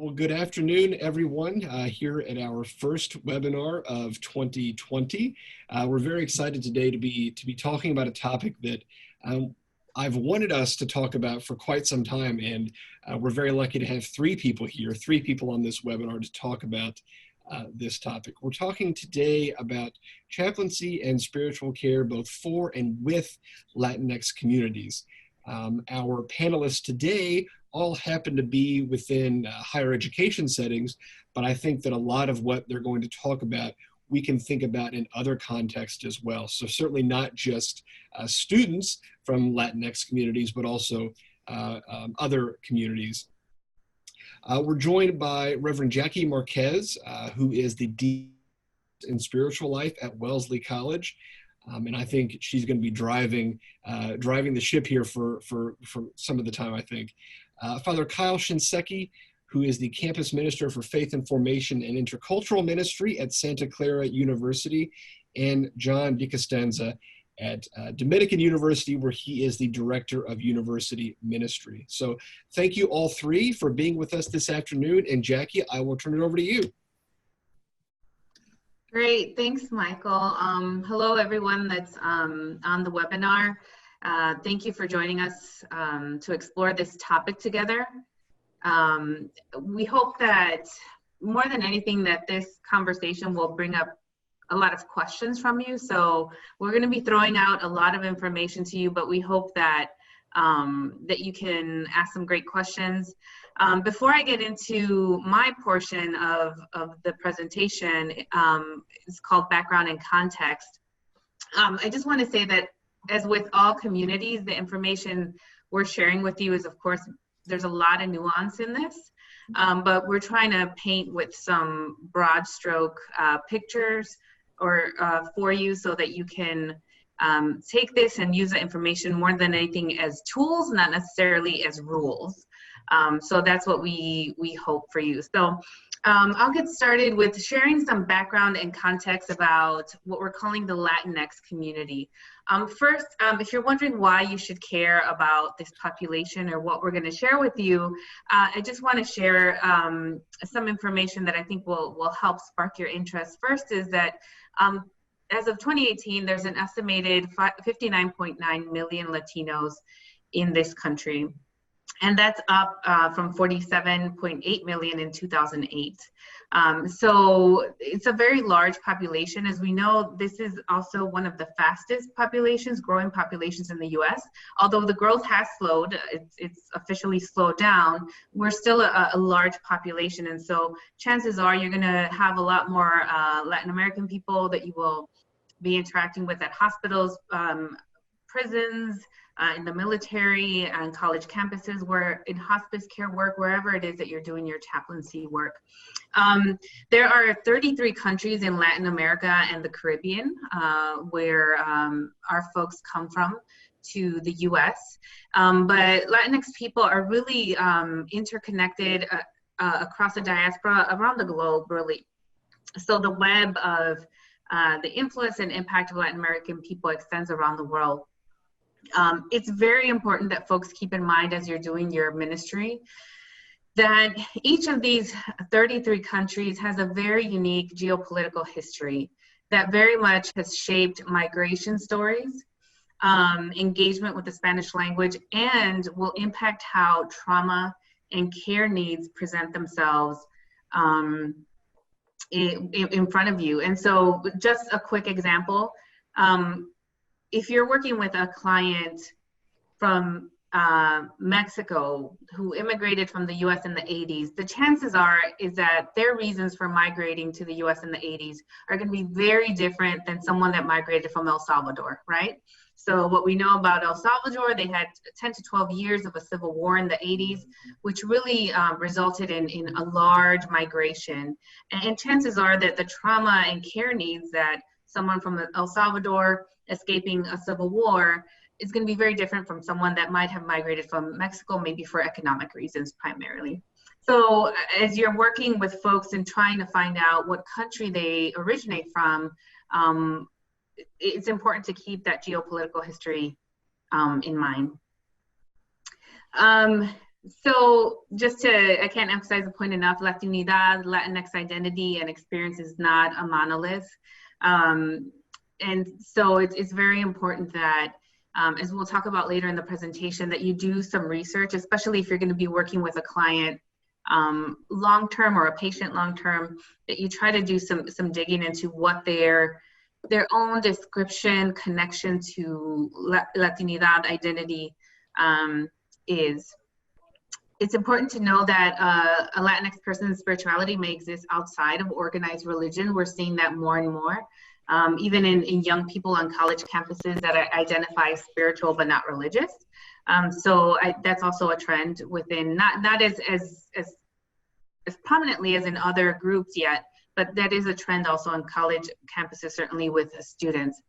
Well, good afternoon, everyone, here at our first webinar of 2020. We're very excited today to be talking about a topic that I've wanted us to talk about for quite some time, and we're very lucky to have three people on this webinar to talk about this topic. We're talking today about chaplaincy and spiritual care, both for and with Latinx communities. Our panelists today all happen to be within higher education settings, but I think that a lot of what they're going to talk about, we can think about in other contexts as well. So certainly not just students from Latinx communities, but also other communities. We're joined by Reverend Jackie Marquez, who is the Dean in Spiritual Life at Wellesley College. And I think she's going to be driving the ship here for some of the time, I think. Father Kyle Shinseki, who is the Campus Minister for Faith and Formation and Intercultural Ministry at Santa Clara University, and John DeConstanza at Dominican University, where he is the Director of University Ministry. So thank you all three for being with us this afternoon. And Jackie, I will turn it over to you. Great, thanks, Michael. Hello, everyone that's on the webinar. Thank you for joining us to explore this topic together. We hope that more than anything that this conversation will bring up a lot of questions from you. So we're going to be throwing out a lot of information to you, but we hope that that you can ask some great questions. Before I get into my portion of the presentation, it's called Background and Context. I just want to say that as with all communities, the information we're sharing with you is, of course, there's a lot of nuance in this, but we're trying to paint with some broad stroke pictures or for you so that you can take this and use the information more than anything as tools, not necessarily as rules. So that's what we hope for you. So I'll get started with sharing some background and context about what we're calling the Latinx community. First, if you're wondering why you should care about this population or what we're going to share with you, I just want to share some information that I think will help spark your interest. First is that as of 2018, there's an estimated 59.9 million Latinos in this country. And that's up from 47.8 million in 2008. So it's a very large population. As we know, this is also one of the fastest growing populations in the US. Although the growth has slowed, it's officially slowed down, we're still a large population. And so chances are you're gonna have a lot more Latin American people that you will be interacting with at hospitals, prisons, in the military and college campuses, where in hospice care work, wherever it is that you're doing your chaplaincy work. There are 33 countries in Latin America and the Caribbean where our folks come from to the US. But Latinx people are really interconnected across the diaspora around the globe, really. So the web of the influence and impact of Latin American people extends around the world. It's very important that folks keep in mind as you're doing your ministry that each of these 33 countries has a very unique geopolitical history that very much has shaped migration stories, engagement with the Spanish language, and will impact how trauma and care needs present themselves in front of you. And so just a quick example, if you're working with a client from Mexico who immigrated from the US in the 80s, the chances is that their reasons for migrating to the US in the 80s are going to be very different than someone that migrated from El Salvador, right? So what we know about El Salvador, they had 10 to 12 years of a civil war in the 80s, which really resulted in a large migration. And chances are that the trauma and care needs that someone from El Salvador escaping a civil war is going to be very different from someone that might have migrated from Mexico, maybe for economic reasons primarily. So as you're working with folks and trying to find out what country they originate from, it's important to keep that geopolitical history in mind. So just to, I can't emphasize the point enough, Latinidad, Latinx identity and experience is not a monolith. And so it's very important that, as we'll talk about later in the presentation, that you do some research, especially if you're going to be working with a client long-term or a patient long-term, that you try to do some digging into what their own description, connection to Latinidad identity is. It's important to know that a Latinx person's spirituality may exist outside of organized religion. We're seeing that more and more, even in young people on college campuses that identify spiritual but not religious. So that's also a trend within, not as prominently as in other groups yet, but that is a trend also on college campuses, certainly with students.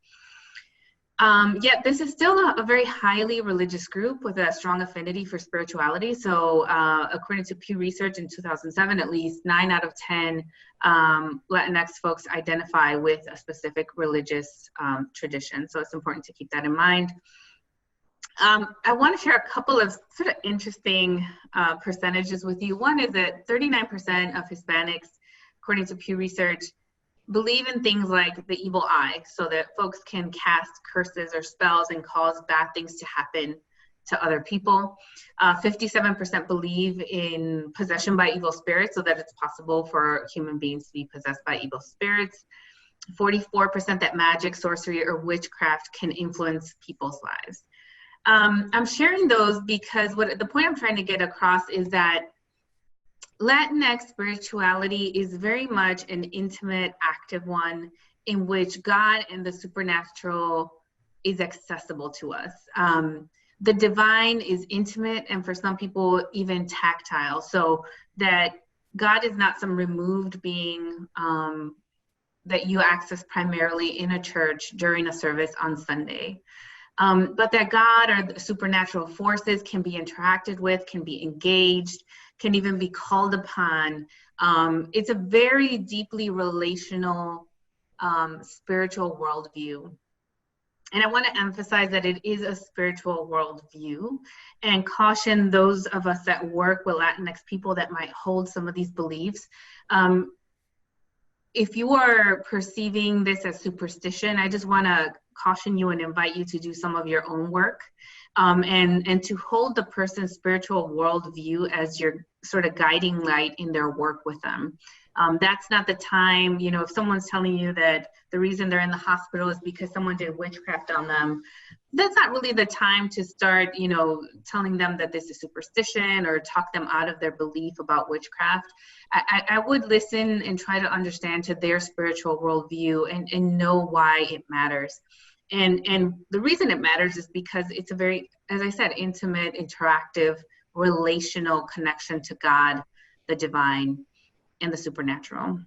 Yet this is still a very highly religious group with a strong affinity for spirituality. So according to Pew Research in 2007, at least 9 out of 10 Latinx folks identify with a specific religious tradition. So it's important to keep that in mind. I want to share a couple of sort of interesting percentages with you. One is that 39% of Hispanics, according to Pew Research, believe in things like the evil eye, so that folks can cast curses or spells and cause bad things to happen to other people. 57% believe in possession by evil spirits, so that it's possible for human beings to be possessed by evil spirits. 44% that magic, sorcery, or witchcraft can influence people's lives. I'm sharing those because the point I'm trying to get across is that Latinx spirituality is very much an intimate, active one in which God and the supernatural is accessible to us. The divine is intimate and for some people even tactile, so that God is not some removed being that you access primarily in a church during a service on Sunday. But that God or the supernatural forces can be interacted with, can be engaged, can even be called upon. It's a very deeply relational spiritual worldview. And I want to emphasize that it is a spiritual worldview and caution those of us that work with Latinx people that might hold some of these beliefs. If you are perceiving this as superstition, I just want to caution you and invite you to do some of your own work and to hold the person's spiritual worldview as your sort of guiding light in their work with them. That's not the time, you know, if someone's telling you that the reason they're in the hospital is because someone did witchcraft on them, that's not really the time to start, you know, telling them that this is superstition or talk them out of their belief about witchcraft. I would listen and try to understand to their spiritual worldview and know why it matters. And the reason it matters is because it's a very, as I said, intimate, interactive, relational connection to God, the divine, and the supernatural.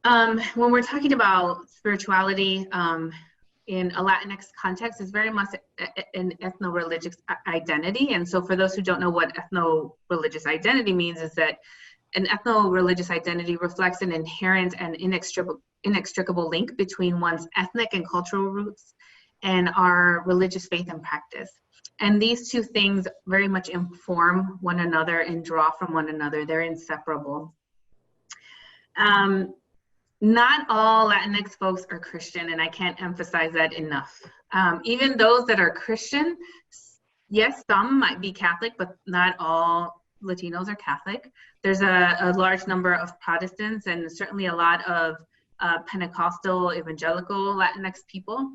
When we're talking about spirituality in a Latinx context, it's very much an ethno-religious identity. And so for those who don't know what ethno-religious identity means, is that an ethno-religious identity reflects an inherent and inextricable link between one's ethnic and cultural roots and our religious faith and practice. And these two things very much inform one another and draw from one another. They're inseparable. Not all Latinx folks are Christian, and I can't emphasize that enough. Even those that are Christian, yes, some might be Catholic, but not all Latinos are Catholic. There's a large number of Protestants and certainly a lot of Pentecostal, evangelical Latinx people.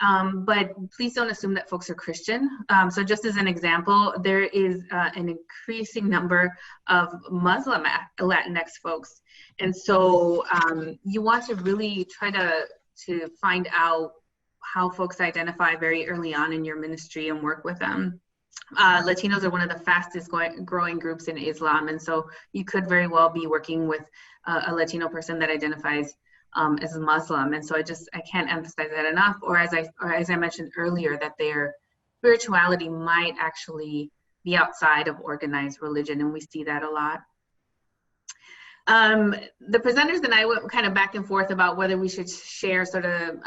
But please don't assume that folks are Christian. So just as an example, there is an increasing number of Muslim Latinx folks. And so you want to really try to find out how folks identify very early on in your ministry and work with them. Latinos are one of the fastest growing groups in Islam. And so you could very well be working with a Latino person that identifies as a Muslim. And so I can't emphasize that enough. Or as I mentioned earlier, that their spirituality might actually be outside of organized religion. And we see that a lot. The presenters and I went kind of back and forth about whether we should share sort of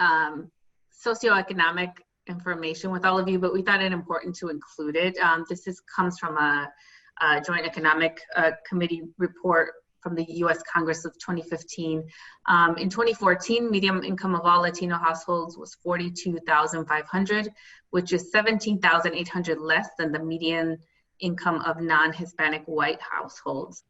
socioeconomic information with all of you, but we thought it important to include it. Comes from a Joint Economic Committee report from the U.S. Congress of 2015. In 2014, median income of all Latino households was $42,500, which is $17,800 less than the median income of non-Hispanic white households.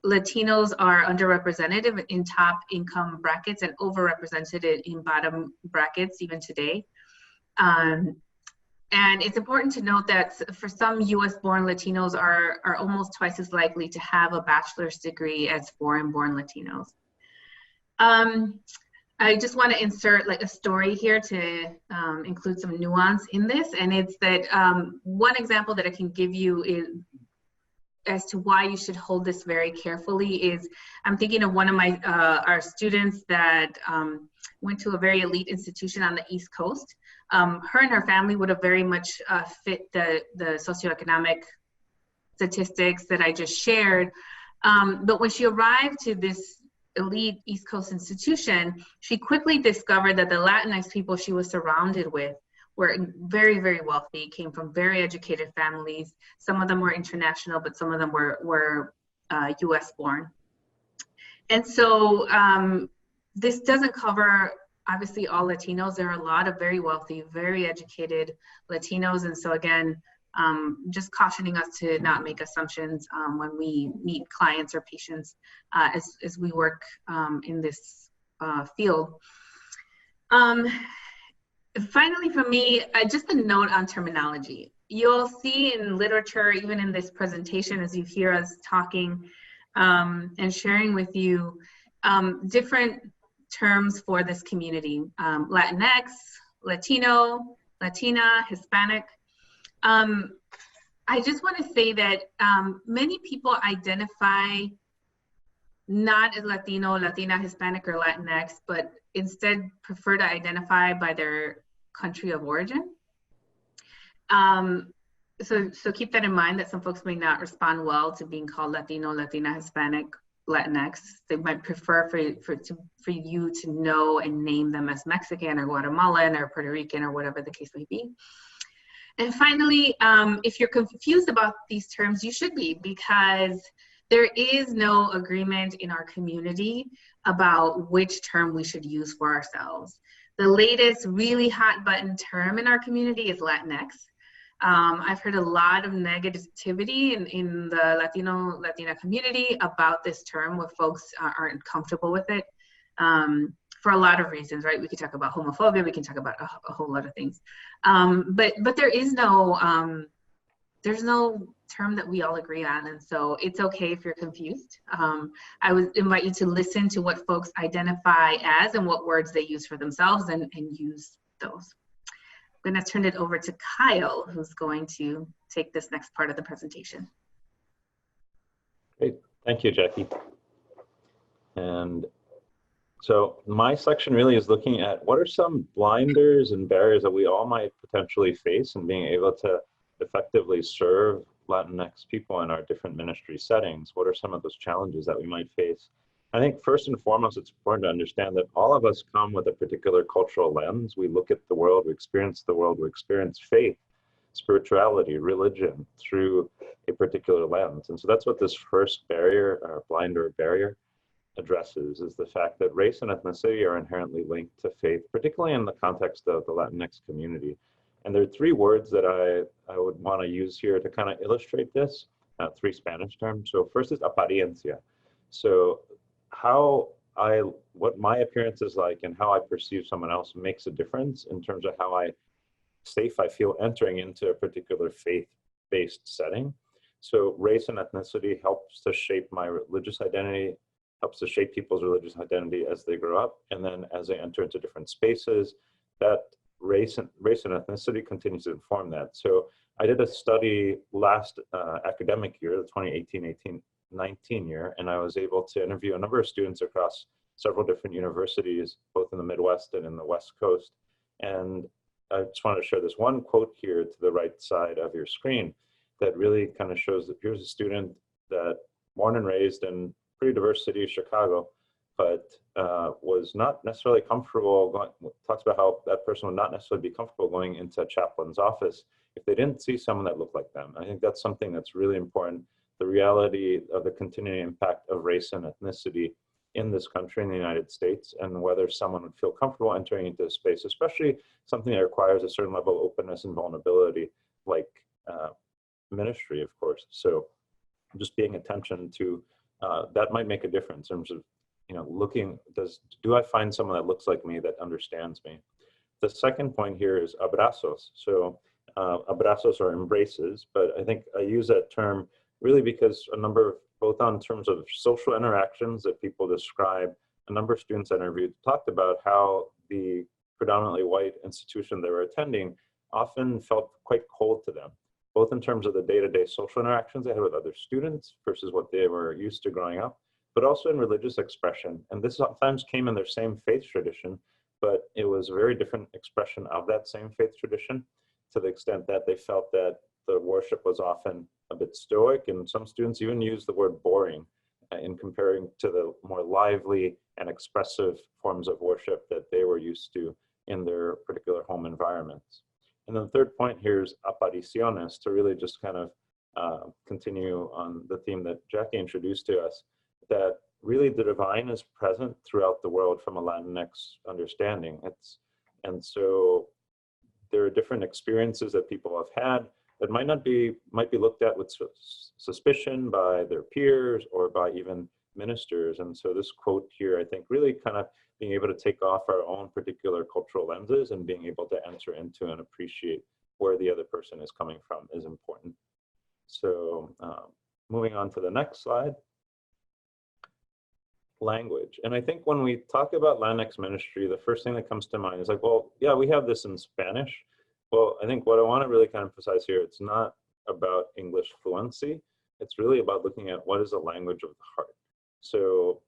Latinos are underrepresented in top income brackets and overrepresented in bottom brackets even today. And it's important to note that for some US-born Latinos are almost twice as likely to have a bachelor's degree as foreign-born Latinos. I just want to insert like a story here to include some nuance in this, and it's that one example that I can give you is as to why you should hold this very carefully is I'm thinking of one of my our students that went to a very elite institution on the East Coast. Her and her family would have very much fit the socioeconomic statistics that I just shared. But when she arrived to this elite East Coast institution, she quickly discovered that the Latinx people she was surrounded with were very, very wealthy, came from very educated families. Some of them were international, but some of them were US born. And so this doesn't cover obviously all Latinos. There are a lot of very wealthy, very educated Latinos. And so again, just cautioning us to not make assumptions when we meet clients or patients as we work in this field. Finally, for me, just a note on terminology. You'll see in literature, even in this presentation, as you hear us talking and sharing with you, different terms for this community. Latinx, Latino, Latina, Hispanic. I just want to say that many people identify not as Latino, Latina, Hispanic, or Latinx, but instead prefer to identify by their country of origin. So keep that in mind, that some folks may not respond well to being called Latino, Latina, Hispanic, Latinx. They might prefer for you to know and name them as Mexican or Guatemalan or Puerto Rican or whatever the case may be. And finally, if you're confused about these terms, you should be, because there is no agreement in our community about which term we should use for ourselves. The latest really hot button term in our community is Latinx. I've heard a lot of negativity in the Latina community about this term, where folks aren't comfortable with it for a lot of reasons, right? We could talk about homophobia, we can talk about a whole lot of things. But there is no, there's no term that we all agree on, and so it's okay if you're confused. I would invite you to listen to what folks identify as and what words they use for themselves and use those. I'm going to turn it over to Kyle, who's going to take this next part of the presentation. Great, thank you, Jackie. And so my section really is looking at what are some blinders and barriers that we all might potentially face in being able to effectively serve Latinx people in our different ministry settings. What are some of those challenges that we might face? I think first and foremost, it's important to understand that all of us come with a particular cultural lens. We look at the world, we experience faith, spirituality, religion through a particular lens. And so that's what this first barrier, or blinder or barrier, addresses, is the fact that race and ethnicity are inherently linked to faith, particularly in the context of the Latinx community. And there are three words that I would want to use here to kind of illustrate this, three Spanish terms. So first is apariencia. So what my appearance is like and how I perceive someone else makes a difference in terms of how safe I feel entering into a particular faith-based setting. So race and ethnicity helps to shape my religious identity, helps to shape people's religious identity as they grow up. And then as they enter into different spaces, that race and ethnicity continues to inform that. So I did a study last academic year, the 2018-19 year, and I was able to interview a number of students across several different universities, both in the Midwest and in the West Coast. And I just wanted to share this one quote here to the right side of your screen that really kind of shows that here's a student that born and raised in pretty diverse city of Chicago, but was not necessarily comfortable going, talks about how that person would not necessarily be comfortable going into a chaplain's office if they didn't see someone that looked like them. I think that's something that's really important. The reality of the continuing impact of race and ethnicity in this country, in the United States, and whether someone would feel comfortable entering into this space, especially something that requires a certain level of openness and vulnerability, like ministry, of course. So just paying attention to that might make a difference in terms of, looking, do I find someone that looks like me, that understands me? The second point here is abrazos. So abrazos are embraces, but I think I use that term really because a number of, both on terms of social interactions that people describe, a number of students I interviewed talked about how the predominantly white institution they were attending often felt quite cold to them, both in terms of the day-to-day social interactions they had with other students versus what they were used to growing up, but also in religious expression. And this sometimes came in their same faith tradition, but it was a very different expression of that same faith tradition, to the extent that they felt that the worship was often a bit stoic, and some students even use the word boring in comparing to the more lively and expressive forms of worship that they were used to in their particular home environments. And then the third point here is apariciones, to really just kind of continue on the theme that Jackie introduced to us, that really the divine is present throughout the world from a Latinx understanding. And so there are different experiences that people have had that might be looked at with suspicion by their peers or by even ministers. And so this quote here, I think, really kind of being able to take off our own particular cultural lenses and being able to enter into and appreciate where the other person is coming from is important. So moving on to the next slide. Language. And I think when we talk about Latinx ministry, the first thing that comes to mind is like, well, yeah, we have this in Spanish. Well, I think what I want to really kind of emphasize here, it's not about English fluency. It's really about looking at what is the language of the heart. So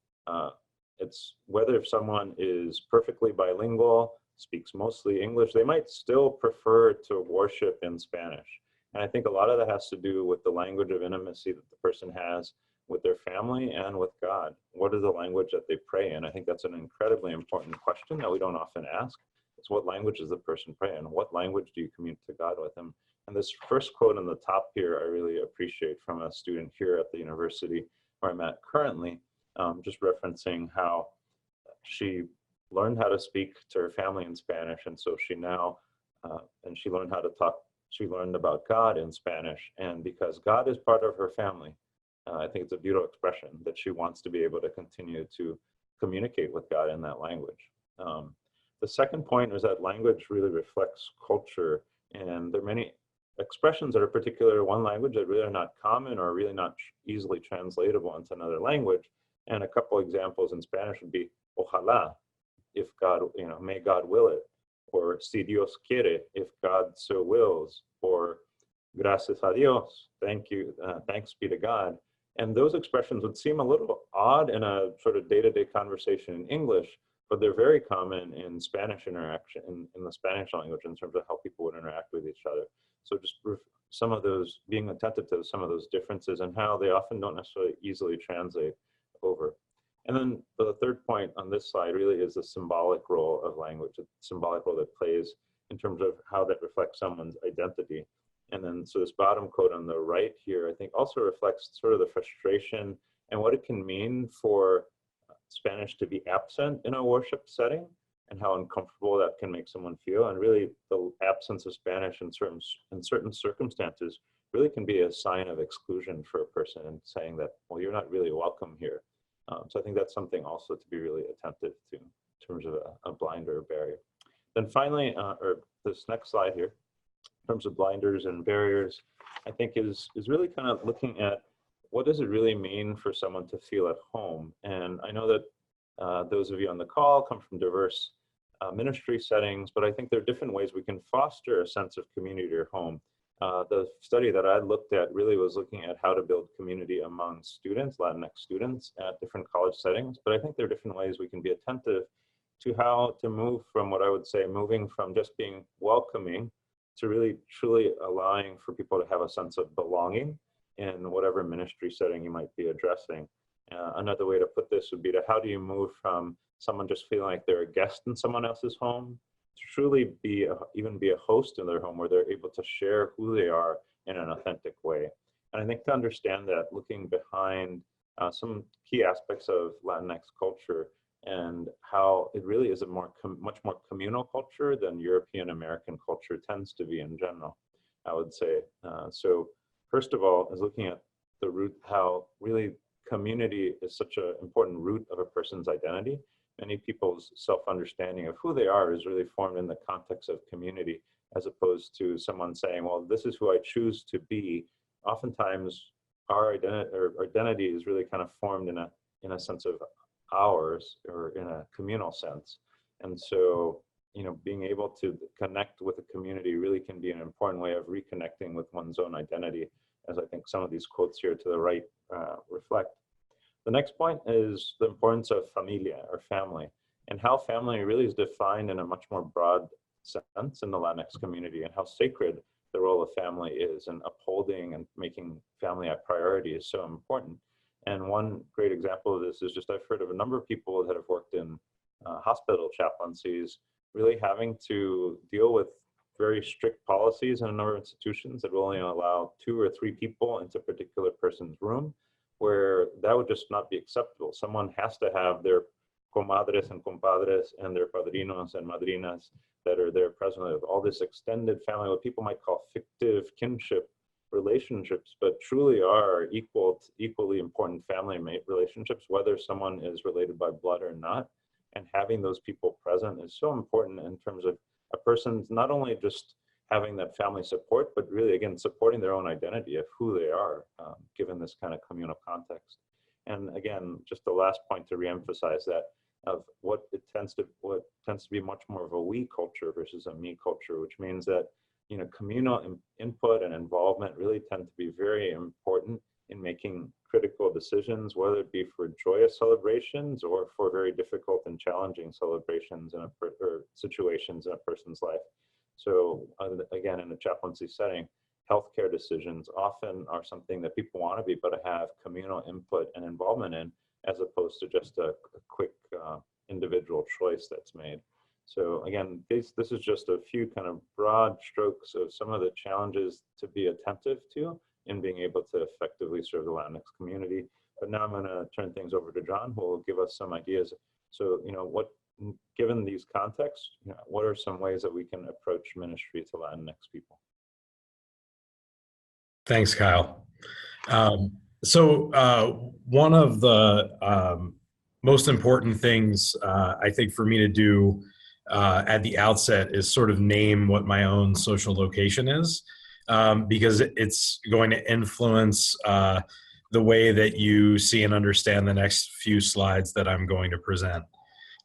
it's whether if someone is perfectly bilingual, speaks mostly English, they might still prefer to worship in Spanish. And I think a lot of that has to do with the language of intimacy that the person has with their family and with God. What is the language that they pray in? I think that's an incredibly important question that we don't often ask. It's what language does the person pray in? What language do you communicate to God with them? And this first quote on the top here, I really appreciate from a student here at the university where I'm at currently, just referencing how she learned how to speak to her family in Spanish. And so she now, and she learned how to talk, she learned about God in Spanish. And because God is part of her family, I think it's a beautiful expression that she wants to be able to continue to communicate with God in that language. The second point is that language really reflects culture, and there are many expressions that are particular to one language that really are not common or really not easily translatable into another language. And a couple examples in Spanish would be ojalá, if God, may God will it, or si Dios quiere, if God so wills, or gracias a Dios, thank you, thanks be to God. And those expressions would seem a little odd in a sort of day-to-day conversation in English, but they're very common in Spanish interaction, in the Spanish language, in terms of how people would interact with each other. So just some of those, being attentive to some of those differences and how they often don't necessarily easily translate over. And then the third point on this slide really is the symbolic role of language, the symbolic role that plays in terms of how that reflects someone's identity. And then, so this bottom quote on the right here, I think also reflects sort of the frustration and what it can mean for Spanish to be absent in a worship setting and how uncomfortable that can make someone feel. And really the absence of Spanish in certain circumstances really can be a sign of exclusion for a person and saying that, well, you're not really welcome here. So I think that's something also to be really attentive to in terms of a blinder or barrier. Then finally, or this next slide here, in terms of blinders and barriers, I think is really kind of looking at what does it really mean for someone to feel at home. And I know that those of you on the call come from diverse ministry settings, but I think there are different ways we can foster a sense of community or home. The study that I looked at really was looking at how to build community among students, Latinx students at different college settings. But I think there are different ways we can be attentive to how to move from what I would say, moving from just being welcoming to really truly allowing for people to have a sense of belonging in whatever ministry setting you might be addressing. Another way to put this would be to how do you move from someone just feeling like they're a guest in someone else's home to truly even be a host in their home where they're able to share who they are in an authentic way. And I think to understand that, looking behind some key aspects of Latinx culture and how it really is a much more communal culture than European American culture tends to be in general, I would say. So first of all, is looking at the root, how really community is such an important root of a person's identity. Many people's self-understanding of who they are is really formed in the context of community, as opposed to someone saying, well, this is who I choose to be. Oftentimes, our identity is really kind of formed in a sense of ours, or in a communal sense. And so, being able to connect with a community really can be an important way of reconnecting with one's own identity, as I think some of these quotes here to the right reflect. The next point is the importance of familia, or family, and how family really is defined in a much more broad sense in the Latinx community, and how sacred the role of family is, and upholding and making family a priority is so important. And one great example of this is just, I've heard of a number of people that have worked in hospital chaplaincies, really having to deal with very strict policies in a number of institutions that will only allow 2 or 3 people into a particular person's room, where that would just not be acceptable. Someone has to have their comadres and compadres and their padrinos and madrinas that are there present, with all this extended family, what people might call fictive kinship relationships, but truly are equally important family mate relationships, whether someone is related by blood or not. And having those people present is so important in terms of a person's not only just having that family support, but really, again, supporting their own identity of who they are, given this kind of communal context. And again, just the last point to reemphasize that of what tends to be much more of a we culture versus a me culture, which means that communal input and involvement really tend to be very important in making critical decisions, whether it be for joyous celebrations or for very difficult and challenging celebrations or situations in a person's life. So again, in a chaplaincy setting, healthcare decisions often are something that people want to be able to have communal input and involvement in, as opposed to just a quick individual choice that's made. So again, this is just a few kind of broad strokes of some of the challenges to be attentive to in being able to effectively serve the Latinx community. But now I'm going to turn things over to John, who will give us some ideas. So, given these contexts, what are some ways that we can approach ministry to Latinx people? Thanks, Kyle. So one of the most important things I think for me to do at the outset is sort of name what my own social location is, because it's going to influence the way that you see and understand the next few slides that I'm going to present.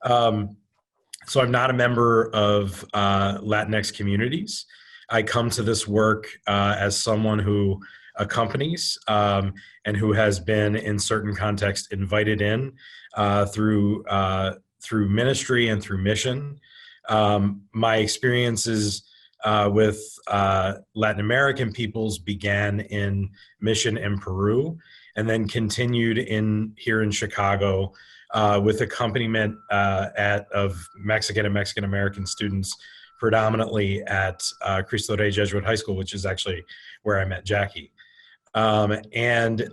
So I'm not a member of Latinx communities. I come to this work as someone who accompanies and who has been in certain contexts invited in through ministry and through mission. My experiences with Latin American peoples began in mission in Peru, and then continued here in Chicago with accompaniment of Mexican and Mexican American students, predominantly at Cristo Rey Jesuit High School, which is actually where I met Jackie, and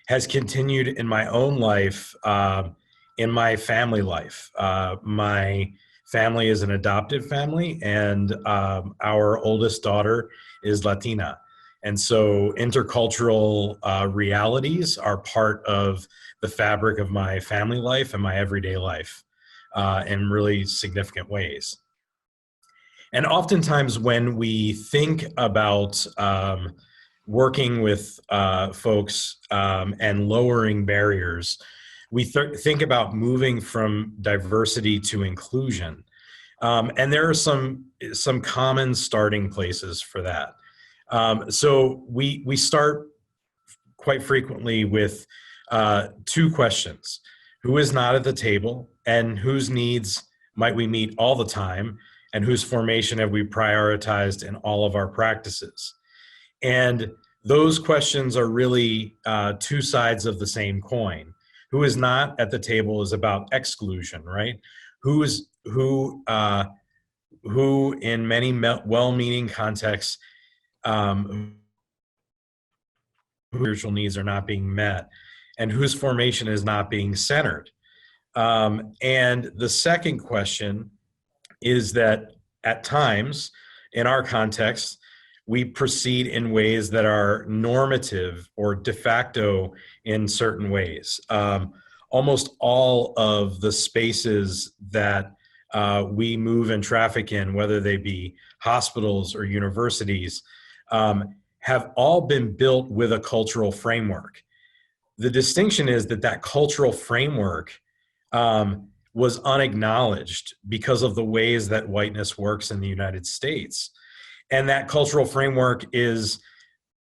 has continued in my own life, in my family life. My family is an adoptive family, and our oldest daughter is Latina. And so intercultural realities are part of the fabric of my family life and my everyday life in really significant ways. And oftentimes when we think about working with folks and lowering barriers, we think about moving from diversity to inclusion. And there are some common starting places for that. So we start quite frequently with 2 questions. Who is not at the table, and whose needs might we meet all the time, and whose formation have we prioritized in all of our practices? And those questions are really 2 sides of the same coin. Who is not at the table is about exclusion, right? Who in many well-meaning contexts, spiritual needs are not being met, and whose formation is not being centered. And the second question is that at times, in our context, we proceed in ways that are normative or de facto in certain ways. Almost all of the spaces that we move and traffic in, whether they be hospitals or universities, have all been built with a cultural framework. The distinction is that that cultural framework was unacknowledged because of the ways that whiteness works in the United States. And that cultural framework is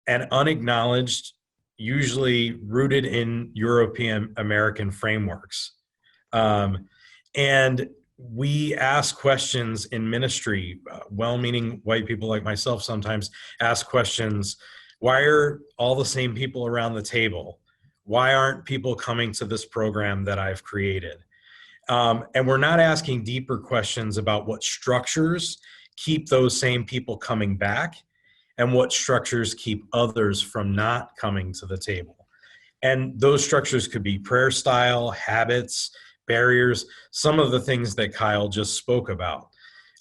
an unacknowledged, usually rooted in European American frameworks. And we ask questions in ministry. Well-meaning white people like myself sometimes ask questions: why are all the same people around the table? Why aren't people coming to this program that I've created? And we're not asking deeper questions about what structures keep those same people coming back and what structures keep others from not coming to the table. And those structures could be prayer style, habits, barriers, some of the things that Kyle just spoke about.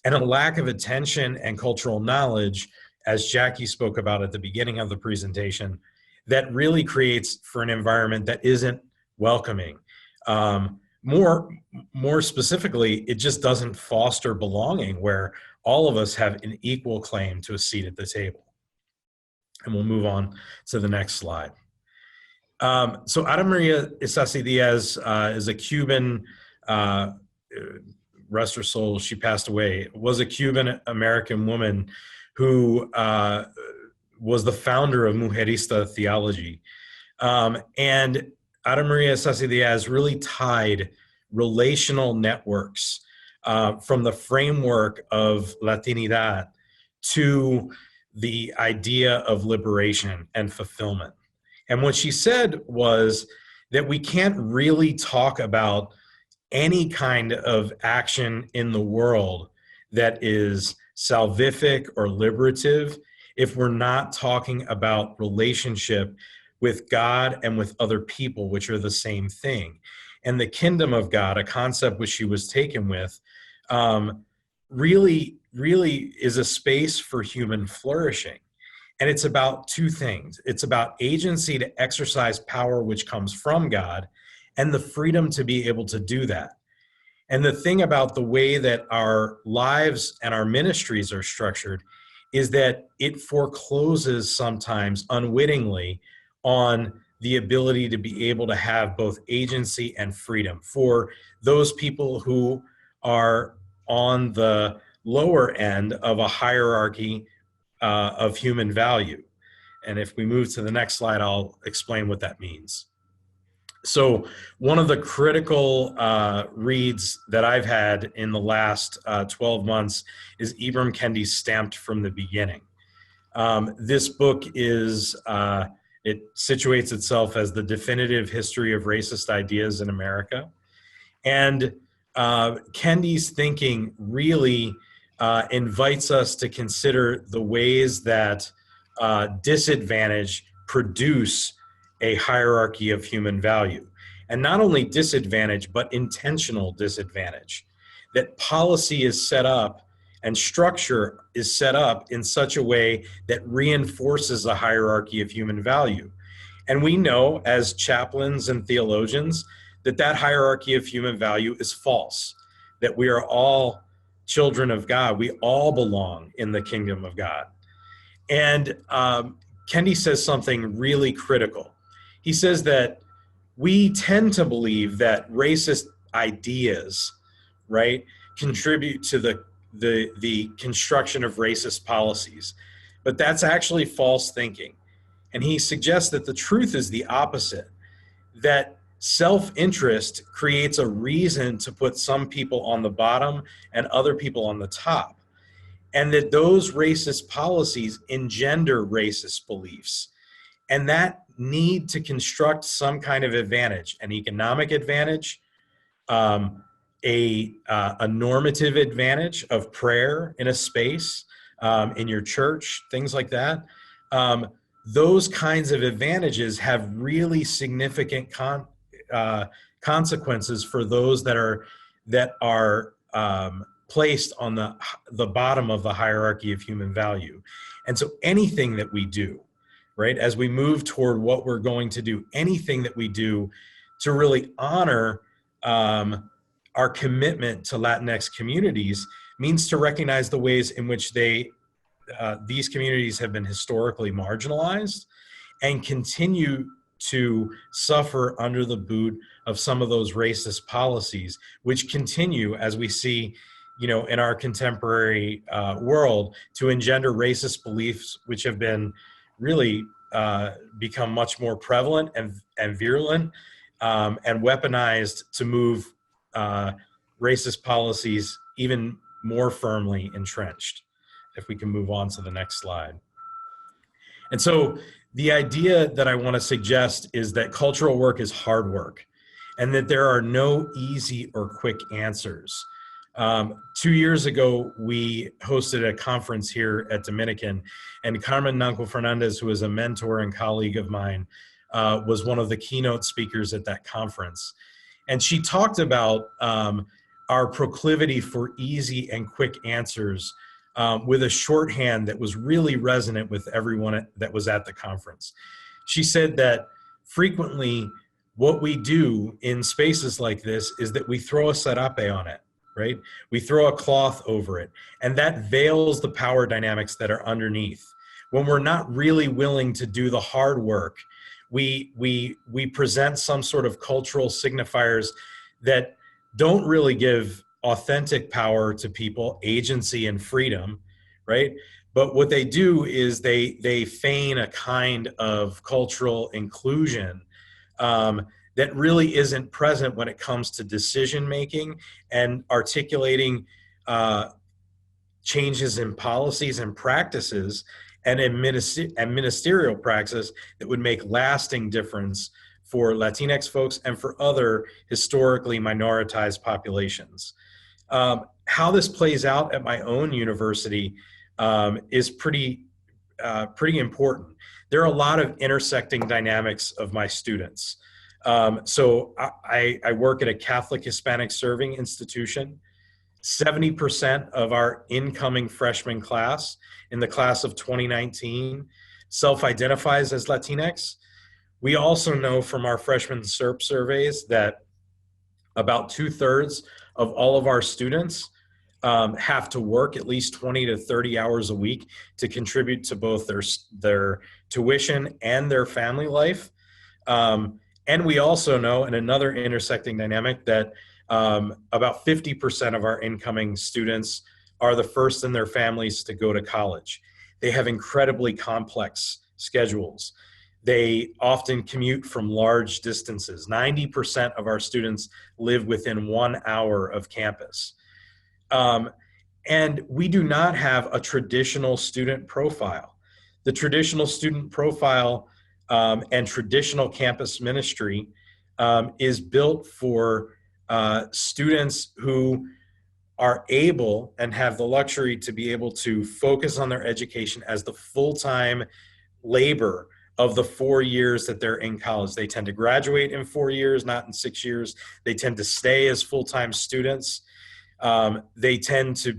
And a lack of attention and cultural knowledge, as Jackie spoke about at the beginning of the presentation, that really creates for an environment that isn't welcoming. More specifically, it just doesn't foster belonging where all of us have an equal claim to a seat at the table. And we'll move on to the next slide. So Ada Maria Isasi Diaz is a Cuban, rest her soul, she passed away, was a Cuban American woman who was the founder of Mujerista theology. And Ada Maria Isasi Diaz really tied relational networks from the framework of Latinidad to the idea of liberation and fulfillment. And what she said was that we can't really talk about any kind of action in the world that is salvific or liberative if we're not talking about relationship with God and with other people, which are the same thing. And the kingdom of God, a concept which she was taken with, really is a space for human flourishing. And it's about two things. It's about agency to exercise power which comes from God and the freedom to be able to do that. And the thing about the way that our lives and our ministries are structured is that it forecloses sometimes unwittingly on the ability to be able to have both agency and freedom for those people who are on the lower end of a hierarchy of human value. And if we move to the next slide, I'll explain what that means. So one of the critical reads that I've had in the last 12 months is Ibram Kendi's Stamped from the Beginning. This book is, it situates itself as the definitive history of racist ideas in America. And Kendi's thinking really invites us to consider the ways that disadvantage produce a hierarchy of human value. And not only disadvantage, but intentional disadvantage. That policy is set up and structure is set up in such a way that reinforces a hierarchy of human value. And we know as chaplains and theologians that that hierarchy of human value is false, that we are all children of God. We all belong in the kingdom of God. And Kendi says something really critical. He says that we tend to believe that racist ideas, right, contribute to the construction of racist policies. But that's actually false thinking. And he suggests that the truth is the opposite, that self-interest creates a reason to put some people on the bottom and other people on the top. And that those racist policies engender racist beliefs. And that need to construct some kind of advantage, an economic advantage, a normative advantage of prayer in a space, in your church, things like that. Those kinds of advantages have really significant consequences for those that are placed on the bottom of the hierarchy of human value. And so anything that we do, right, as we move toward what we're going to do, anything that we do to really honor our commitment to Latinx communities means to recognize the ways in which these communities have been historically marginalized and continue to suffer under the boot of some of those racist policies, which continue, as we see, in our contemporary world, to engender racist beliefs, which have been really become much more prevalent and virulent, and weaponized to move racist policies even more firmly entrenched. If we can move on to the next slide. And so the idea that I want to suggest is that cultural work is hard work and that there are no easy or quick answers. 2 years ago, we hosted a conference here at Dominican, and Carmen Nanco Fernandez, who is a mentor and colleague of mine, was one of the keynote speakers at that conference. And she talked about our proclivity for easy and quick answers with a shorthand that was really resonant with everyone that was at the conference. She said that frequently what we do in spaces like this is that we throw a serape on it, right? We throw a cloth over it, and that veils the power dynamics that are underneath. When we're not really willing to do the hard work, we present some sort of cultural signifiers that don't really give authentic power to people, agency and freedom, right? But what they do is they feign a kind of cultural inclusion that really isn't present when it comes to decision making and articulating changes in policies and practices and ministerial practice that would make lasting difference for Latinx folks and for other historically minoritized populations. How this plays out at my own university is pretty important. There are a lot of intersecting dynamics of my students. So I work at a Catholic Hispanic serving institution. 70% of our incoming freshman class in the class of 2019 self-identifies as Latinx. We also know from our freshman SERP surveys that about 2/3 of all of our students have to work at least 20 to 30 hours a week to contribute to both their tuition and their family life. And we also know, in another intersecting dynamic, that about 50% of our incoming students are the first in their families to go to college. They have incredibly complex schedules. They often commute from large distances. 90% of our students live within 1 hour of campus. And we do not have a traditional student profile. The traditional student profile and traditional campus ministry is built for students who are able and have the luxury to be able to focus on their education as the full-time labor of the 4 years that they're in college. They tend to graduate in 4 years, not in 6 years. They tend to stay as full-time students. They tend to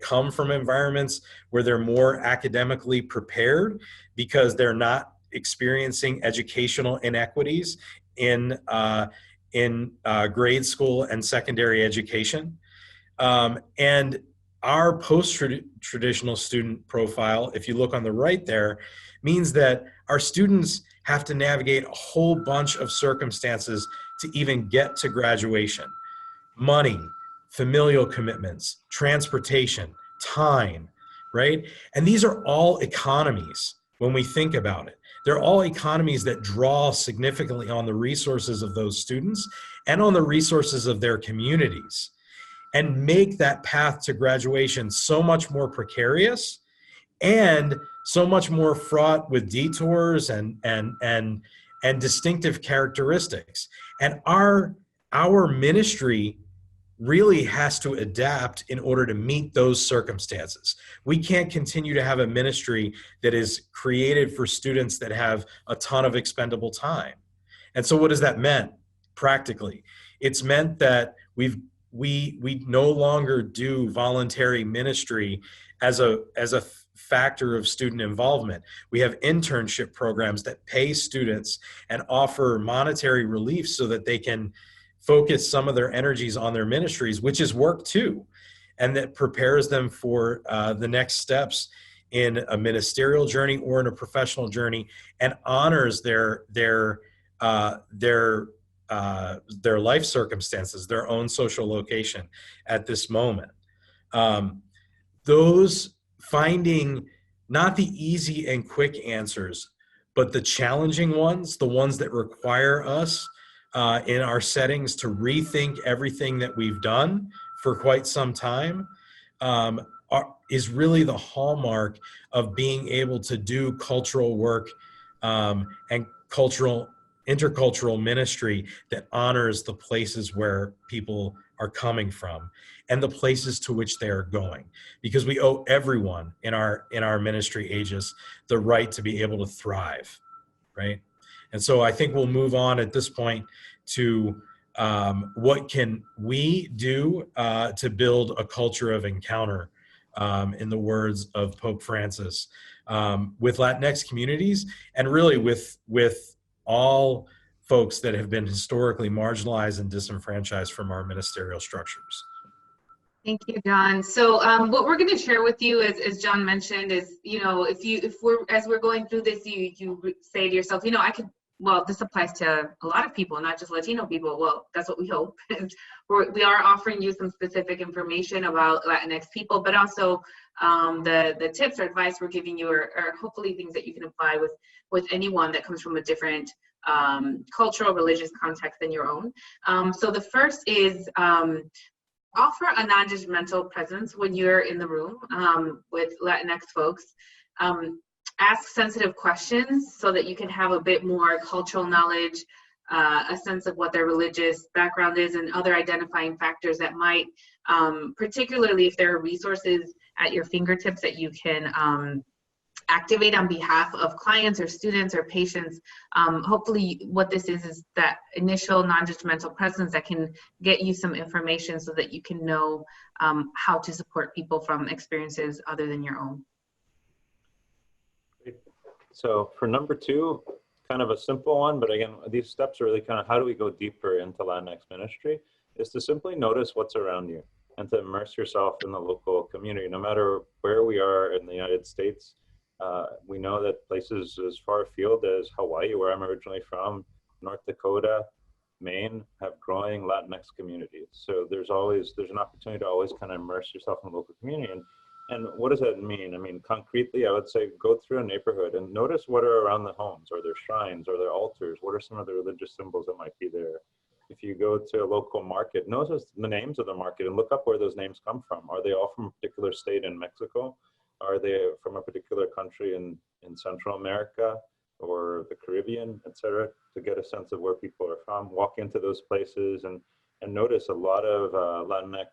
come from environments where they're more academically prepared because they're not experiencing educational inequities in grade school and secondary education. And our post-traditional student profile, if you look on the right there, means that our students have to navigate a whole bunch of circumstances to even get to graduation. Money, familial commitments, transportation, time, right? And these are all economies when we think about it. They're all economies that draw significantly on the resources of those students and on the resources of their communities, and make that path to graduation so much more precarious and so much more fraught with detours and distinctive characteristics. And our ministry really has to adapt in order to meet those circumstances. We can't continue to have a ministry that is created for students that have a ton of expendable time. And so what has that meant practically? It's meant that we no longer do voluntary ministry as a factor of student involvement. We have internship programs that pay students and offer monetary relief so that they can focus some of their energies on their ministries, which is work too, and that prepares them for the next steps in a ministerial journey or in a professional journey, and honors their life circumstances, their own social location at this moment. Those finding not the easy and quick answers, but the challenging ones, the ones that require us in our settings to rethink everything that we've done for quite some time, is really the hallmark of being able to do cultural work and intercultural ministry that honors the places where people are coming from and the places to which they are going, because we owe everyone in our ministry ages the right to be able to thrive, right? And so I think we'll move on at this point to what can we do to build a culture of encounter, in the words of Pope Francis, with Latinx communities, and really with all folks that have been historically marginalized and disenfranchised from our ministerial structures. Thank you, John. So what we're going to share with you, as John mentioned, is, as we're going through this, you say to yourself, well, this applies to a lot of people, not just Latino people. Well, that's what we hope. We are offering you some specific information about Latinx people, but also the tips or advice we're giving you are hopefully things that you can apply with anyone that comes from a different cultural, religious context than your own. So the first is offer a non-judgmental presence when you're in the room with Latinx folks. Ask sensitive questions so that you can have a bit more cultural knowledge, a sense of what their religious background is, and other identifying factors that might, particularly if there are resources at your fingertips that you can activate on behalf of clients or students or patients. Hopefully what this is that initial non-judgmental presence that can get you some information so that you can know how to support people from experiences other than your own. So for number 2, kind of a simple one, but again, these steps are really kind of how do we go deeper into Latinx ministry, is to simply notice what's around you and to immerse yourself in the local community. No matter where we are in the United States, we know that places as far afield as Hawaii, where I'm originally from, North Dakota, Maine, have growing Latinx communities. So there's an opportunity to always kind of immerse yourself in the local community. And what does that mean? I mean, concretely, I would say go through a neighborhood and notice what are around the homes. Are there shrines? Are there altars? What are some of the religious symbols that might be there? If you go to a local market, notice the names of the market and look up where those names come from. Are they all from a particular state in Mexico? Are they from a particular country in Central America or the Caribbean, et cetera, to get a sense of where people are from? Walk into those places and notice a lot of Latinx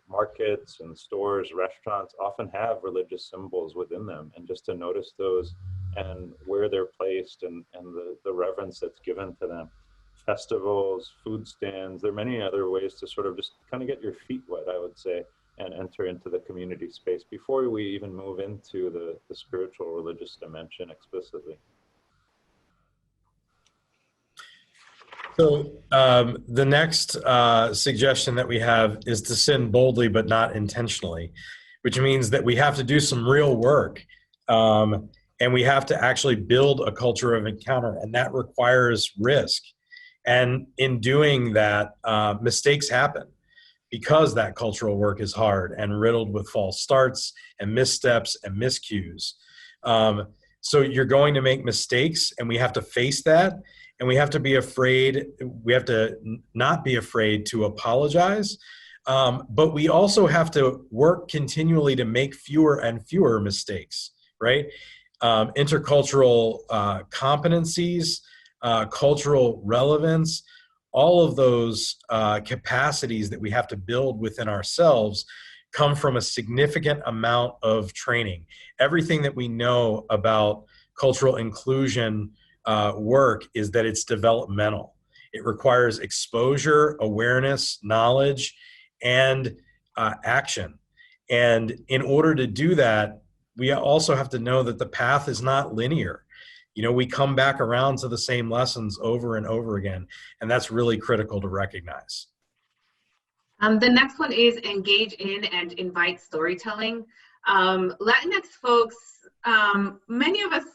markets and stores, restaurants often have religious symbols within them, and just to notice those and where they're placed and the reverence that's given to them. Festivals, food stands, there are many other ways to sort of just kind of get your feet wet, I would say, and enter into the community space before we even move into the spiritual religious dimension explicitly. So the next suggestion that we have is to sin boldly but not intentionally, which means that we have to do some real work, and we have to actually build a culture of encounter, and that requires risk. And in doing that, mistakes happen because that cultural work is hard and riddled with false starts and missteps and miscues. So you're going to make mistakes, and we have to face that. And we have to be afraid, we have to not be afraid to apologize, but we also have to work continually to make fewer and fewer mistakes, right? Intercultural competencies, cultural relevance, all of those capacities that we have to build within ourselves come from a significant amount of training. Everything that we know about cultural inclusion work is that it's developmental. It requires exposure, awareness, knowledge, and action. And in order to do that, we also have to know that the path is not linear. You know, we come back around to the same lessons over and over again, and that's really critical to recognize. The next one is engage in and invite storytelling. Latinx folks, many of us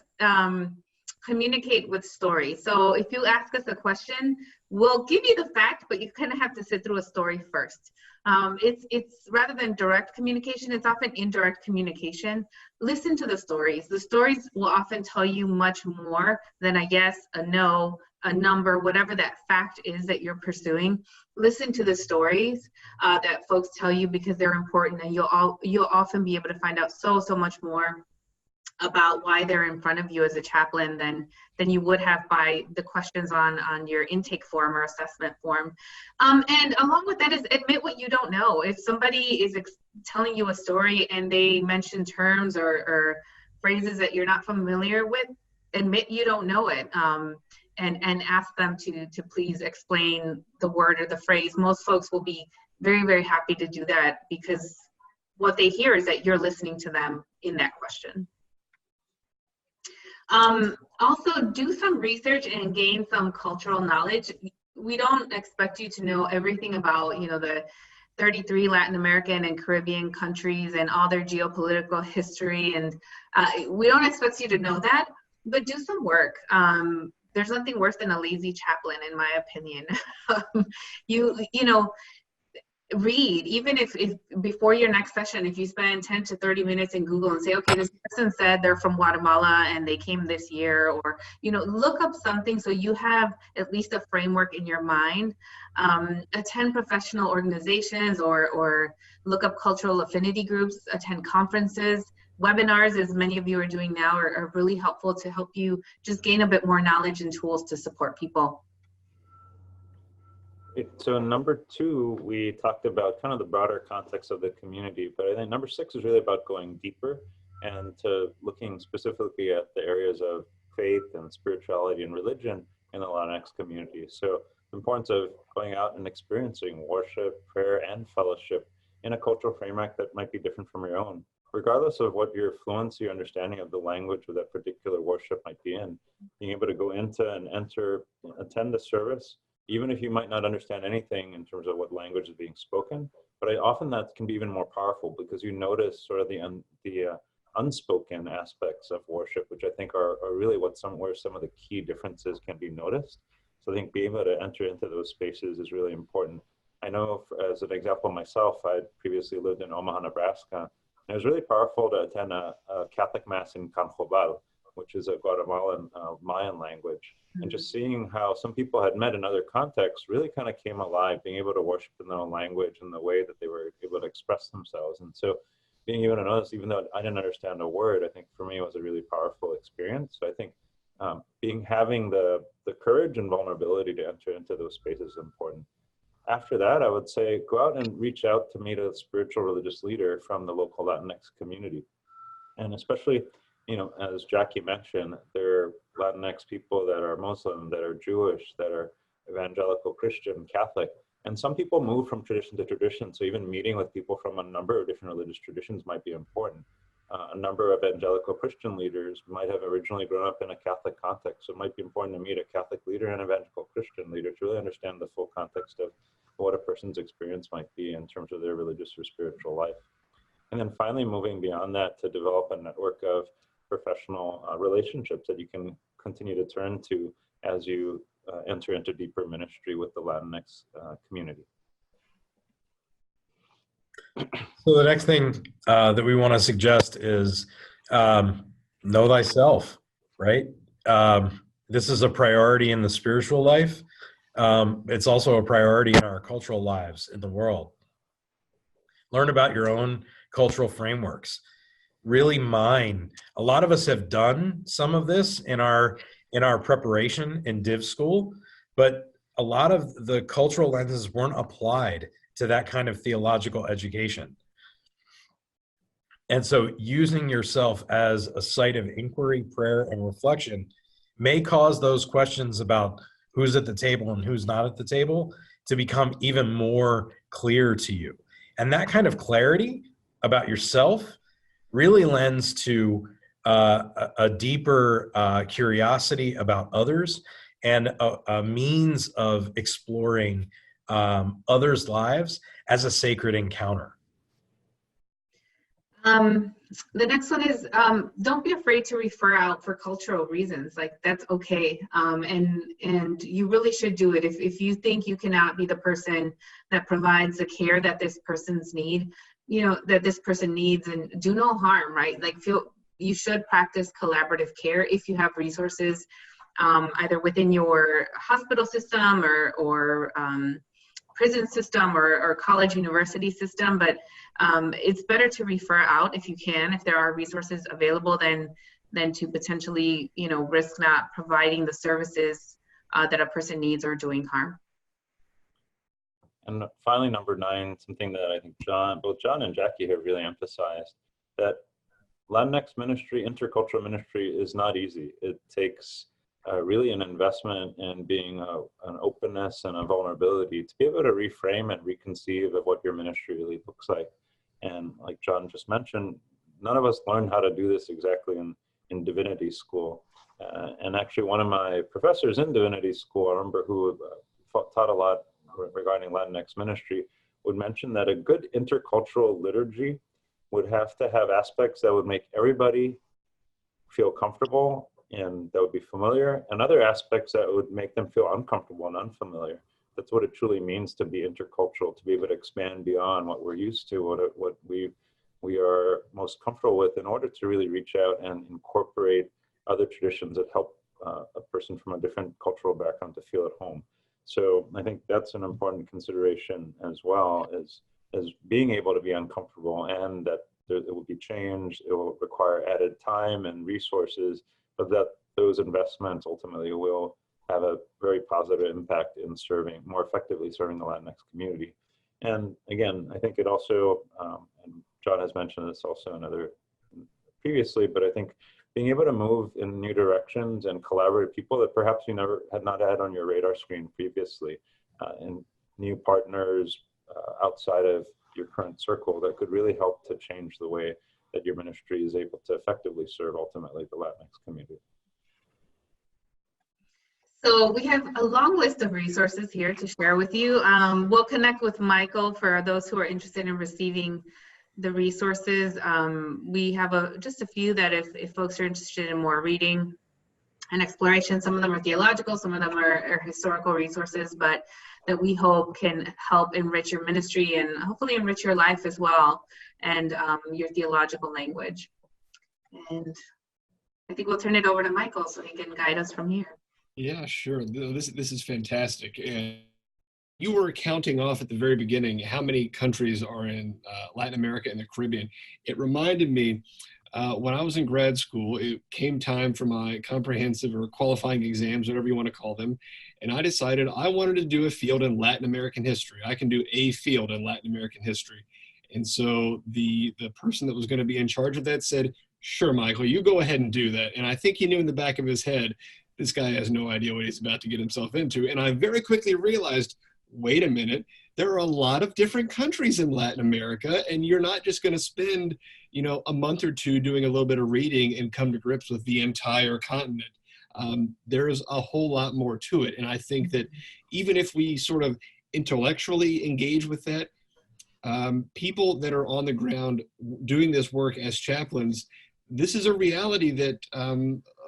communicate with stories. So if you ask us a question, we'll give you the fact, but you kind of have to sit through a story first. It's rather than direct communication, it's often indirect communication. Listen to the stories. The stories will often tell you much more than a yes, a no, a number, whatever that fact is that you're pursuing. Listen to the stories that folks tell you, because they're important, and you'll often be able to find out so much more about why they're in front of you as a chaplain than you would have by the questions on your intake form or assessment form. And along with that is admit what you don't know. If somebody is telling you a story and they mention terms or phrases that you're not familiar with, admit you don't know it. And ask them to please explain the word or the phrase. Most folks will be very, very happy to do that, because what they hear is that you're listening to them in that question. Also, do some research and gain some cultural knowledge. We don't expect you to know everything about, the 33 Latin American and Caribbean countries and all their geopolitical history, and we don't expect you to know that, but do some work. There's nothing worse than a lazy chaplain, in my opinion. Read, even if before your next session, if you spend 10 to 30 minutes in Google and say, okay, this person said they're from Guatemala and they came this year, or, look up something so you have at least a framework in your mind. Attend professional organizations or look up cultural affinity groups, attend conferences. Webinars, as many of you are doing now, are really helpful to help you just gain a bit more knowledge and tools to support people. So in number 2, we talked about kind of the broader context of the community, but I think number 6 is really about going deeper and to looking specifically at the areas of faith and spirituality and religion in the Latinx community. So the importance of going out and experiencing worship, prayer, and fellowship in a cultural framework that might be different from your own, regardless of what your fluency or understanding of the language of that particular worship might be in. Being able to go into and attend the service, even if you might not understand anything in terms of what language is being spoken, but often that can be even more powerful, because you notice sort of the unspoken aspects of worship, which I think are really where some of the key differences can be noticed. So I think being able to enter into those spaces is really important. I know, as an example myself, I previously lived in Omaha, Nebraska, and it was really powerful to attend a Catholic Mass in Canjobal, which is a Guatemalan Mayan language. And just seeing how some people had met in other contexts really kind of came alive, being able to worship in their own language and the way that they were able to express themselves. And so being able to notice, even though I didn't understand a word, I think for me it was a really powerful experience. So I think having the courage and vulnerability to enter into those spaces is important. After that, I would say go out and reach out to meet a spiritual religious leader from the local Latinx community. And especially, as Jackie mentioned, there are Latinx people that are Muslim, that are Jewish, that are evangelical Christian, Catholic. And some people move from tradition to tradition. So even meeting with people from a number of different religious traditions might be important. A number of evangelical Christian leaders might have originally grown up in a Catholic context. So it might be important to meet a Catholic leader and an evangelical Christian leader to really understand the full context of what a person's experience might be in terms of their religious or spiritual life. And then finally, moving beyond that to develop a network of professional relationships that you can continue to turn to as you enter into deeper ministry with the Latinx community. So the next thing that we want to suggest is know thyself, right? This is a priority in the spiritual life. It's also a priority in our cultural lives in the world. Learn about your own cultural frameworks. really mine. A lot of us have done some of this in our preparation in div school, but a lot of the cultural lenses weren't applied to that kind of theological education. And so using yourself as a site of inquiry, prayer, and reflection may cause those questions about who's at the table and who's not at the table to become even more clear to you. And that kind of clarity about yourself really lends to a deeper curiosity about others and a means of exploring others' lives as a sacred encounter. The next one is, don't be afraid to refer out for cultural reasons. Like, that's okay. And you really should do it. If you think you cannot be the person that provides the care that this person's need, that this person needs, and do no harm, right? Like, you should practice collaborative care if you have resources, either within your hospital system or prison system or college university system, but it's better to refer out if you can, if there are resources available, than to potentially, risk not providing the services that a person needs or doing harm. And finally, number 9, something that I think both John and Jackie have really emphasized, that Latinx ministry, intercultural ministry is not easy. It takes really an investment in being an openness and a vulnerability to be able to reframe and reconceive of what your ministry really looks like. And like John just mentioned, none of us learned how to do this exactly in divinity school. And actually one of my professors in divinity school, I remember, who taught a lot regarding Latinx ministry, would mention that a good intercultural liturgy would have to have aspects that would make everybody feel comfortable and that would be familiar, and other aspects that would make them feel uncomfortable and unfamiliar. That's what it truly means to be intercultural, to be able to expand beyond what we're used to, what we are most comfortable with, in order to really reach out and incorporate other traditions that help a person from a different cultural background to feel at home. So I think that's an important consideration as well, as being able to be uncomfortable, and that it will be changed, it will require added time and resources, but that those investments ultimately will have a very positive impact in more effectively serving the Latinx community. And again, I think it also, and John has mentioned this also previously, but I think being able to move in new directions and collaborate with people that perhaps you had not had on your radar screen previously, and new partners outside of your current circle that could really help to change the way that your ministry is able to effectively serve ultimately the Latinx community. So we have a long list of resources here to share with you. We'll connect with Michael for those who are interested in receiving the resources. We have just a few that if folks are interested in more reading and exploration, some of them are theological, some of them are historical resources, but that we hope can help enrich your ministry and hopefully enrich your life as well, and your theological language. And I think we'll turn it over to Michael so he can guide us from here. Yeah, sure. This is fantastic. And you were counting off at the very beginning how many countries are in Latin America and the Caribbean. It reminded me when I was in grad school, it came time for my comprehensive or qualifying exams, whatever you want to call them. And I decided I wanted to do a field in Latin American history. I can do a field in Latin American history. And so the person that was going to be in charge of that said, sure, Michael, you go ahead and do that. And I think he knew in the back of his head, this guy has no idea what he's about to get himself into. And I very quickly realized, wait a minute, there are a lot of different countries in Latin America, and you're not just going to spend, a month or two doing a little bit of reading and come to grips with the entire continent. There's a whole lot more to it. And I think that even if we sort of intellectually engage with that, people that are on the ground doing this work as chaplains, this is a reality that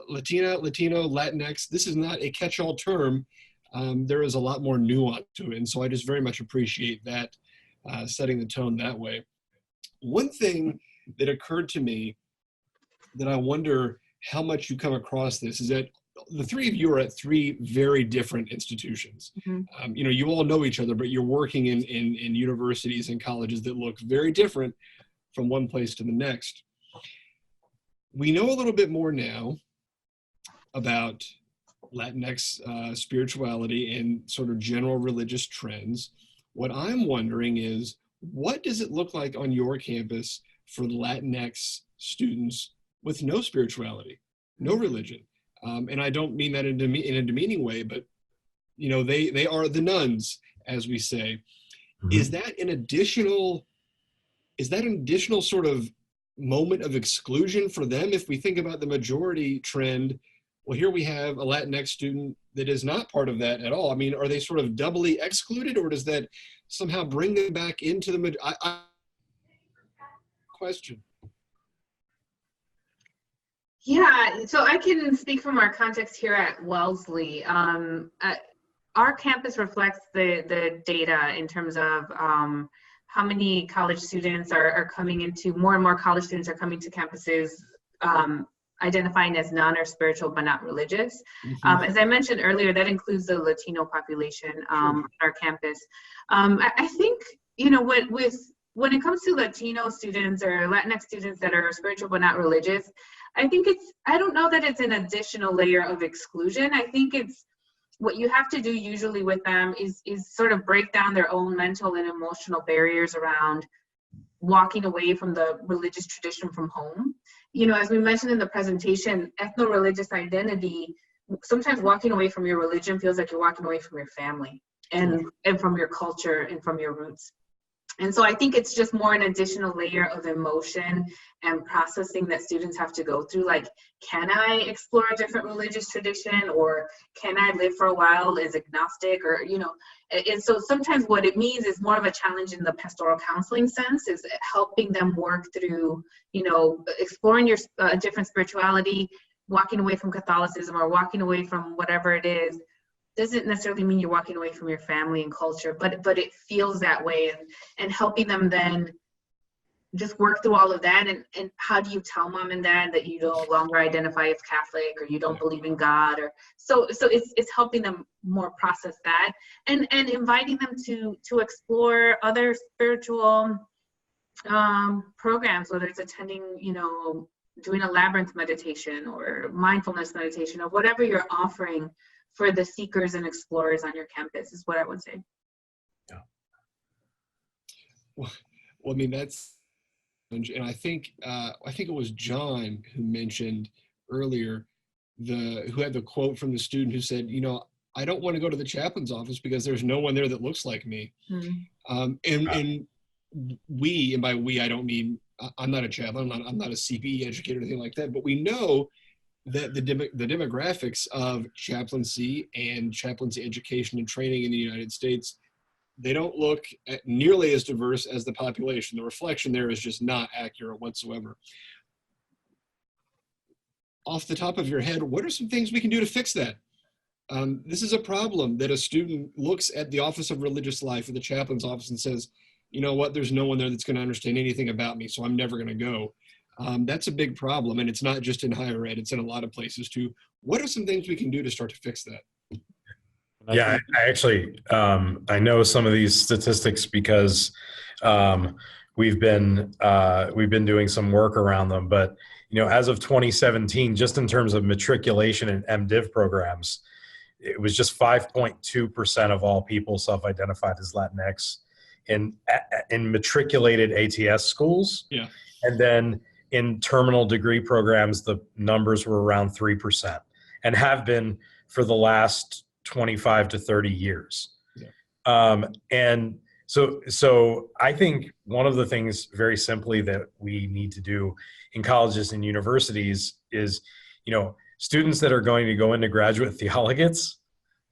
Latino, Latinx, this is not a catch-all term. There is a lot more nuance to it. And so I just very much appreciate that, setting the tone that way. One thing that occurred to me that I wonder how much you come across this is that the three of you are at three very different institutions. Mm-hmm. You all know each other, but you're working in universities and colleges that look very different from one place to the next. we know a little bit more now about Latinx spirituality and sort of general religious trends. What I'm wondering is, what does it look like on your campus for Latinx students with no spirituality, no religion? And I don't mean that in a demeaning way, but you know, they are the nuns, as we say. Mm-hmm. Is that an additional sort of moment of exclusion for them? If we think about the majority trend, well, here we have a Latinx student that is not part of that at all. I mean, are they sort of doubly excluded, or does that somehow bring them back into the question? Yeah, so I can speak from our context here at Wellesley. Our campus reflects the data in terms of how many college students are coming into, more and more college students are coming to campuses identifying as non or spiritual but not religious. Mm-hmm. As I mentioned earlier, that includes the Latino population on our campus. I think, you know, when it comes to Latino students or Latinx students that are spiritual but not religious, I don't know that it's an additional layer of exclusion. I think it's what you have to do usually with them is sort of break down their own mental and emotional barriers around walking away from the religious tradition from home. You know, as we mentioned in the presentation, ethno-religious identity, sometimes walking away from your religion feels like you're walking away from your family and from your culture and from your roots. And so I think it's just more an additional layer of emotion and processing that students have to go through. Like, can I explore a different religious tradition, or can I live for a while as agnostic, or, you know, and so sometimes what it means is more of a challenge in the pastoral counseling sense, is helping them work through, you know, exploring your different spirituality, walking away from Catholicism or walking away from whatever it is. Doesn't necessarily mean you're walking away from your family and culture, but it feels that way, and helping them then just work through all of that. And how do you tell mom and dad that you no longer identify as Catholic, or you don't believe in God, or so it's helping them more process that, and inviting them to explore other spiritual programs, whether it's attending, you know, doing a labyrinth meditation or mindfulness meditation or whatever you're offering for the seekers and explorers on your campus, is what I would say. Yeah. Well, I mean, that's, and I think it was John who mentioned earlier who had the quote from the student who said, you know, I don't want to go to the chaplain's office because there's no one there that looks like me. Mm-hmm. And we, and by we I don't mean I'm not a chaplain, I'm not a CPE educator or anything like that, but we know that the demographics of chaplaincy and chaplaincy education and training in the United States, they don't look nearly as diverse as the population. The reflection there is just not accurate whatsoever. Off the top of your head, what are some things we can do to fix that? This is a problem that a student looks at the Office of Religious Life or the chaplain's office and says, you know what, there's no one there that's going to understand anything about me, so I'm never going to go. That's a big problem, and it's not just in higher ed, it's in a lot of places too. What are some things we can do to start to fix that? Yeah, I actually, I know some of these statistics because we've been doing some work around them, but you know, as of 2017, just in terms of matriculation in MDiv programs, it was just 5.2% of all people self-identified as Latinx in matriculated ATS schools. Yeah. And then in terminal degree programs, the numbers were around 3% and have been for the last 25 to 30 years. Yeah. And so I think one of the things very simply that we need to do in colleges and universities is, you know, students that are going to go into graduate theologiates,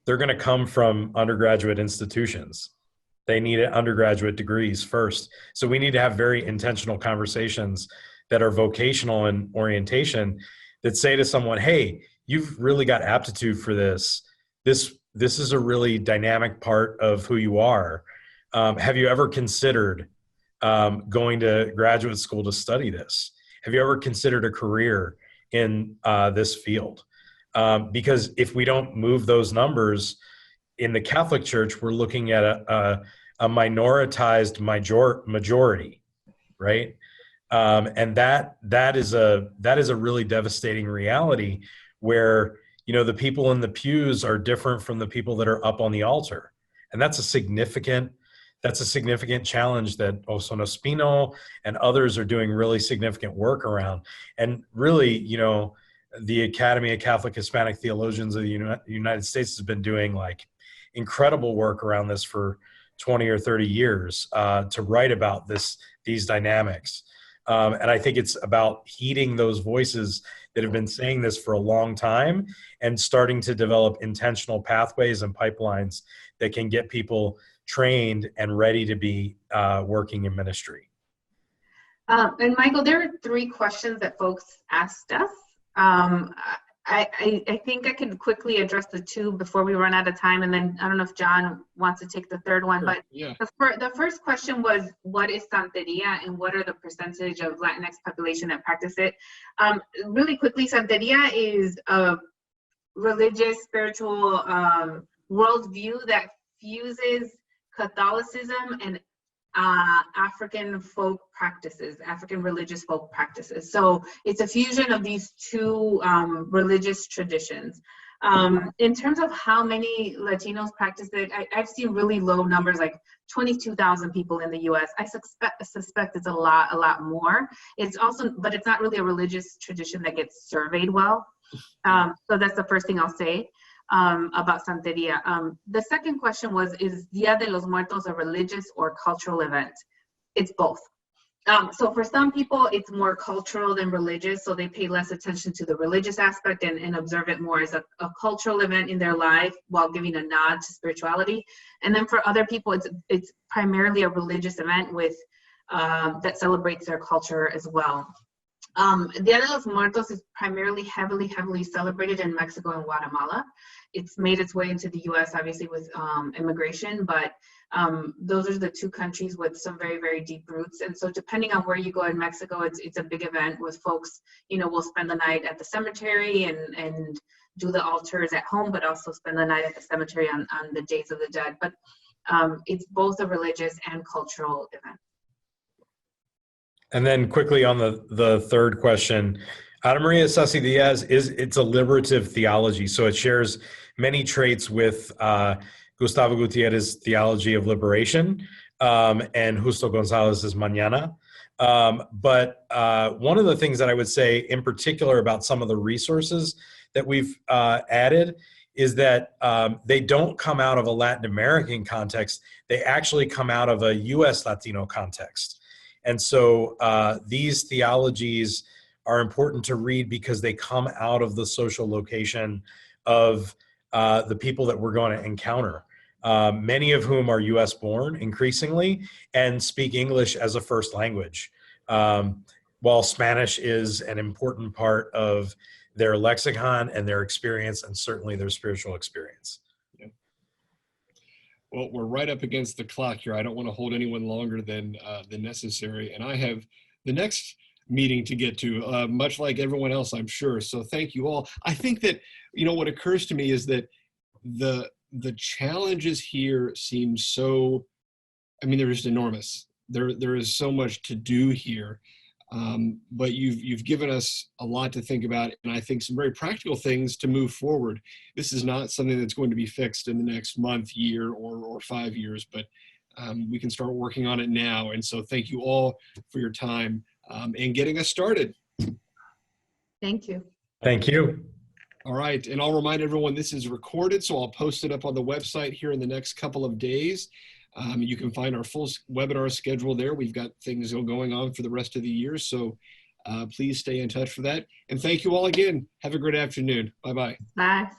they're going to come from undergraduate institutions. They need undergraduate degrees first. So we need to have very intentional conversations that are vocational in orientation that say to someone, hey, you've really got aptitude for this. This is a really dynamic part of who you are. Have you ever considered going to graduate school to study this? Have you ever considered a career in this field? Because if we don't move those numbers in the Catholic Church, we're looking at a minoritized majority, right? And that is a really devastating reality where, you know, the people in the pews are different from the people that are up on the altar. And that's a significant challenge that Osono Spino and others are doing really significant work around. And really, you know, the Academy of Catholic Hispanic Theologians of the United States has been doing like incredible work around this for 20 or 30 years to write about these dynamics. And I think it's about heeding those voices that have been saying this for a long time and starting to develop intentional pathways and pipelines that can get people trained and ready to be working in ministry. And Michael, there are 3 questions that folks asked us. I think I can quickly address the 2 before we run out of time, and then I don't know if John wants to take the 3rd one. Sure, but yeah. The first question was, what is Santeria and what are the percentage of Latinx population that practice it? Really quickly, Santeria is a religious, spiritual worldview that fuses Catholicism and African folk practices, African religious folk practices. So it's a fusion of these 2 religious traditions. In terms of how many Latinos practice it, I've seen really low numbers, like 22,000 people in the US. I suspect it's a lot more. It's also, but it's not really a religious tradition that gets surveyed well. So that's the first thing I'll say about Santeria. The second question was, is Dia de los Muertos a religious or cultural event? It's both. So for some people, it's more cultural than religious, so they pay less attention to the religious aspect and observe it more as a cultural event in their life while giving a nod to spirituality. And then for other people, it's primarily a religious event with that celebrates their culture as well. Dia de los Muertos is primarily heavily celebrated in Mexico and Guatemala. It's made its way into the US, obviously, with immigration, but those are the 2 countries with some very deep roots. And so depending on where you go in Mexico, it's a big event with folks, you know, will spend the night at the cemetery and do the altars at home, but also spend the night at the cemetery on the Days of the Dead. But it's both a religious and cultural event. And then quickly on the 3rd question, Ana Maria Sassi Diaz it's a liberative theology. So it shares many traits with Gustavo Gutierrez's theology of liberation and Justo Gonzalez's Mañana. But one of the things that I would say in particular about some of the resources that we've added is that they don't come out of a Latin American context. They actually come out of a US Latino context. And so these theologies are important to read because they come out of the social location of the people that we're going to encounter, many of whom are US born increasingly and speak English as a first language, while Spanish is an important part of their lexicon and their experience and certainly their spiritual experience. Well, we're right up against the clock here. I don't want to hold anyone longer than necessary. And I have the next meeting to get to, much like everyone else, I'm sure. So thank you all. I think that, you know, what occurs to me is that the challenges here seem so, I mean, they're just enormous. There is so much to do here. But you've given us a lot to think about, and I think some very practical things to move forward. This is not something that's going to be fixed in the next month, year, or 5 years, but we can start working on it now. And so thank you all for your time and getting us started. Thank you. Thank you. All right, and I'll remind everyone this is recorded, so I'll post it up on the website here in the next couple of days. You can find our full webinar schedule there. We've got things going on for the rest of the year, so please stay in touch for that. And thank you all again. Have a great afternoon. Bye-bye. Bye.